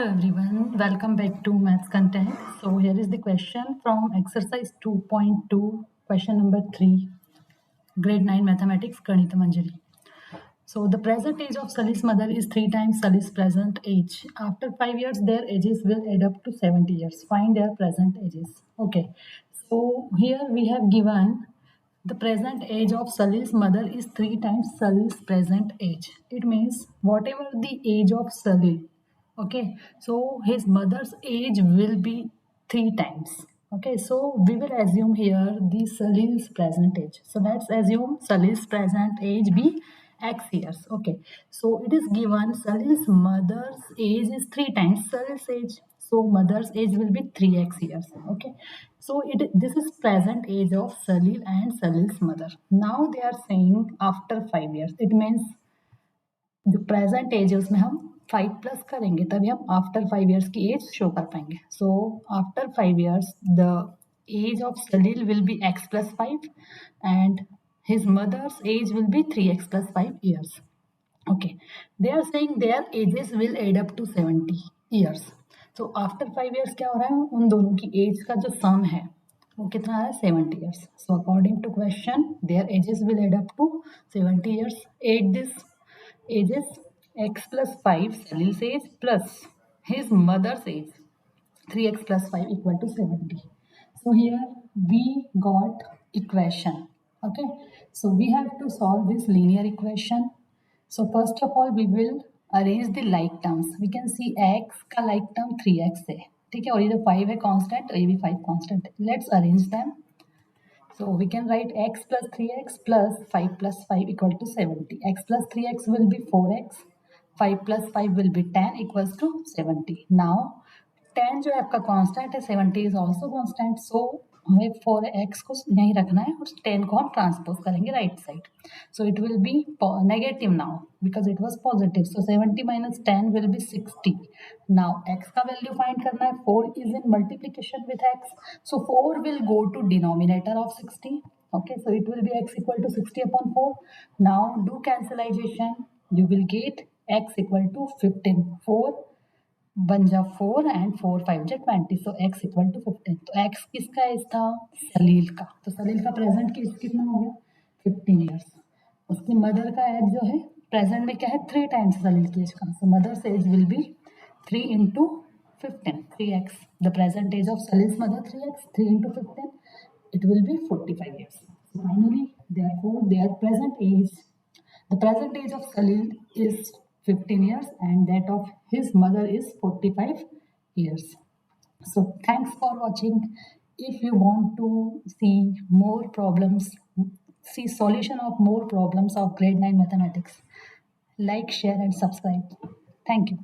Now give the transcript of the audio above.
Hello everyone, welcome back to maths content. So here is the question from exercise 2.2, question number 3, grade 9 mathematics, Ganita Manjari. So the present age of Salil's mother is 3 times Salil's present age. After 5 years, their ages will add up to 70 years. Find their present ages. Okay, so here we have given the present age of Salil's mother is 3 times Salil's present age. It means whatever the age of Salil, okay, so his mother's age will be 3 times. Okay, so we will assume here the Salil's present age. So let's assume Salil's present age be x years. Okay, so it is given Salil's mother's age is 3 times Salil's age. So mother's age will be 3x years. Okay, so this is present age of Salil and Salil's mother. Now they are saying after 5 years. It means जो present age है उसमें हम 5 plus करेंगे तभी हम after 5 years की age show कर पाएंगे. So after 5 years the age of Salil will be x plus 5 and his mother's age will be 3x plus 5 years. Okay, they are saying their ages will add up to 70 years. So after 5 years क्या हो रहा है, उन दोनों की age का जो सम है वो कितना है 70 years. So according to question their ages will add up to 70 years. Add this ages x plus 5 Salil's age plus his mother's age 3x plus 5 equal to 70. So here we got equation. Okay, so we have to solve this linear equation. So first of all we will arrange the like terms. We can see x का like term 3x है, ठीक है, और ये जो 5 है constant और ये भी 5 constant है. Let's arrange them. So we can write x plus 3x plus 5 plus 5 equal to 70. X plus 3x will be 4x. 5 plus 5 will be 10 equals to 70. Now 10 जो है आपका कांस्टेंट है, 70 is also constant. So हमें 4x को यहीं रखना है और 10 को हम ट्रांसपोज करेंगे right side. So it will be negative now because it was positive. So 70 minus 10 will be 60. Now x का वैल्यू फाइंड करना है. 4 is in multiplication with x. So 4 will go to denominator of 60. Okay, so it will be x equal to 60 upon 4. Now do cancellation. You will get x equal to 15. 4 बन जा 4 and 4 5 जा 20. सो x equal to 15. तो x किसका as था, सलील का. तो सलील का present as कितना हो गया 15 ईयर्स. उसकी मदर का एज जो है प्रेजेंट में क्या है 3 टाइम्स सलील की एज का. So mother's age will be 3 into 15 3x. The present age of Salil's mother 3x. 3 into 15 it will be 45 years. So finally therefore their present age, the present age of Salil is 15 years and that of his mother is 45 years. So thanks for watching. If you want to see more problems, see solution of more problems of grade 9 mathematics, like, share and subscribe. Thank you.